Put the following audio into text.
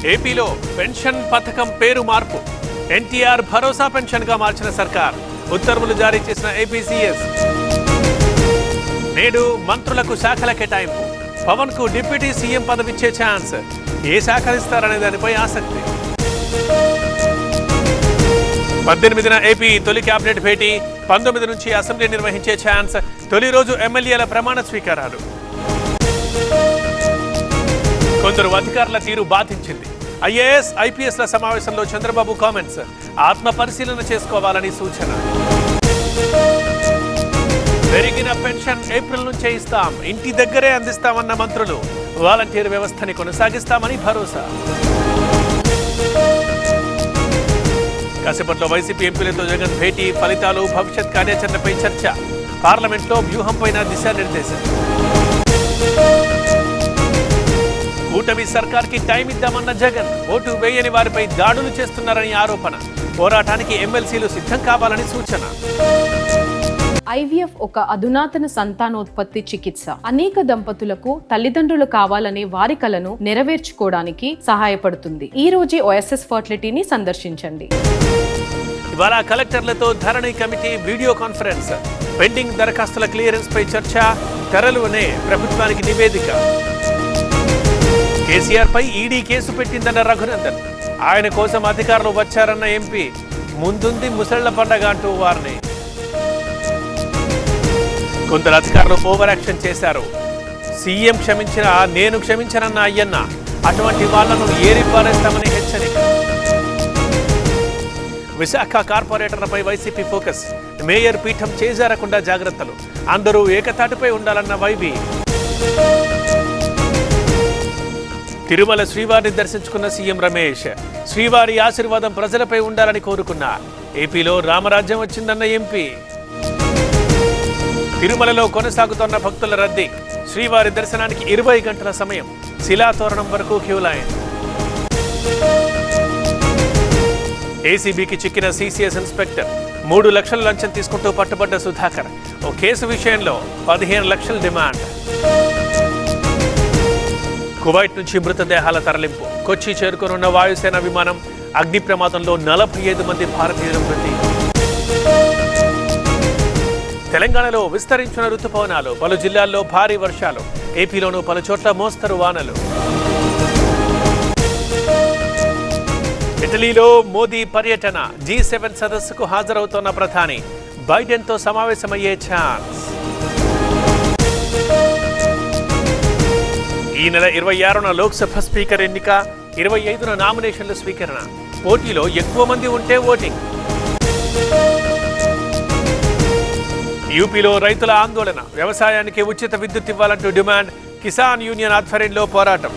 ఏపీలో పెన్షన్ పథకం పేరు మార్పు. ఎన్టీఆర్ భరోసా పెన్షన్గా మార్చిన సర్కార్. ఉత్తర్వులు జారీ చేసిన ఏపీసీఎస్. నేడు మంత్రులకు శాఖల కేటాయింపు. పవన్ కు డిప్యూటీ సీఎం పదవిచ్చే ఛాన్స్. ఏ శాఖలు ఇస్తారనే దానిపై ఆసక్తి. 18న ఏపీ తొలి కేబినెట్ భేటీ. 19 నుంచి అసెంబ్లీ నిర్వహించే ఛాన్స్. తొలి రోజు ఎమ్మెల్యేల ప్రమాణ స్వీకారాలు. కొందరు అధికారుల తీరు బాధించింది. ఐఏఎస్ ఐపీఎస్ల సమావేశంలో చంద్రబాబు కామెంట్స్. ఆత్మ పరిశీలన చేసుకోవాలని సూచన. పెరిగిన పెన్షన్ ఏప్రిల్ నుంచే ఇస్తాం, ఇంటి దగ్గరే అందిస్తామన్న మంత్రులు. వాలంటీర్ వ్యవస్థని కొనసాగిస్తామని భరోసా. కాసేపట్లో వైసీపీ ఎంపీలతో జగన్ భేటీ. ఫలితాలు, భవిష్యత్ కార్యాచరణపై చర్చ. పార్లమెంట్లో వ్యూహంపైన దిశానిర్దేశం. కూటమి సర్కార్కి టైం ఇద్దామన్న జగన్. ఓటు వేయని వారిపై దాడులు చేస్తున్నారని ఆరోపణ. పోరాటానికి ఎమ్మెల్సీలు సిద్ధం కావాలని సూచన. ఐవీఎఫ్ ఒక అధునాతన సంతానోత్పత్తి చికిత్స. అనేక దంపతులకు తల్లిదండ్రులు కావాలనే వారి కలను నెరవేర్చుకోవడానికి సహాయపడుతుంది. ఈ రోజే ఓఎస్ఎస్ ఫర్టిలిటీని సందర్శించండి. ఇవాళ కలెక్టర్లతో ధరణి కమిటీ వీడియో కాన్ఫరెన్స్. పెండింగ్ దరఖాస్తుల క్లియరెన్స్ పై చర్చ. త్వరలోనే ప్రభుత్వానికి నివేదిక. కేసీఆర్ పై ఈడీ కేసు పెట్టిందన్న రఘునందన్. ఆయన కోసం అధికారులు వచ్చారన్న ఎంపీ. ముందుంది ముసళ్ల పండగ అంటూ వారిని. కొందరు అధికారులు ఓవర్ యాక్షన్ చేశారు. సీఎం క్షమించినా నేను క్షమించనన్న అయ్యన్న. అటువంటి వాళ్లను ఏరిపారేస్తామని హెచ్చరిక. విశాఖ కార్పొరేటర్లపై వైసీపీ ఫోకస్. మేయర్ పీఠం చేజారకుండా జాగ్రత్తలు. అందరూ ఏకతాటిపై ఉండాలన్న వైబీ. తిరుమల శ్రీవారిని దర్శించుకున్న సీఎం రమేష్. శ్రీవారి ఆశీర్వాదం ప్రజలపై ఉండాలని కోరుకున్నా. ఏపీలో రామరాజ్యం వచ్చిందన్న ఎంపీ. తిరుమలలో కొనసాగుతున్న భక్తుల రద్దీ. శ్రీవారి దర్శనానికి 20 గంటల సమయం. శిలాతోరణం వరకు క్యూ లైన్. ఏసీబీకి చిక్కిన సీసీఎస్ ఇన్స్పెక్టర్. 3 లక్షల లంచం తీసుకుంటూ పట్టుబడ్డ సుధాకర్. ఓ కేసు విషయంలో 15 లక్షల డిమాండ్. కువైట్ నుంచి మృతదేహాల తరలింపు. కొచ్చి చేరుకోనున్న వాయుసేన విమానం. అగ్ని ప్రమాదంలో 45 మంది భారతీయుల మృతి. తెలంగాణలో విస్తరించిన రుతుపవనాలు. పలు జిల్లాల్లో భారీ వర్షాలు. ఏపీలోనూ పలు చోట్ల మోస్తరు వానలు. ఇటలీలో మోదీ పర్యటన. G7 సదస్సుకు హాజరవుతోన్న ప్రధాని. బైడెన్తో సమావేశమయ్యే ఛాన్స్. ఈ నెల 26న లోక్సభ స్పీకర్ ఎన్నిక. 25న నామినేషన్ల స్వీకరణ. పోటీలో ఎక్కువ మంది ఉంటే ఓటింగ్. యూపీలో రైతుల ఆందోళన. వ్యవసాయానికి ఉచిత విద్యుత్ ఇవ్వాలంటూ డిమాండ్. కిసాన్ యూనియన్ ఆధ్వర్యంలో పోరాటం.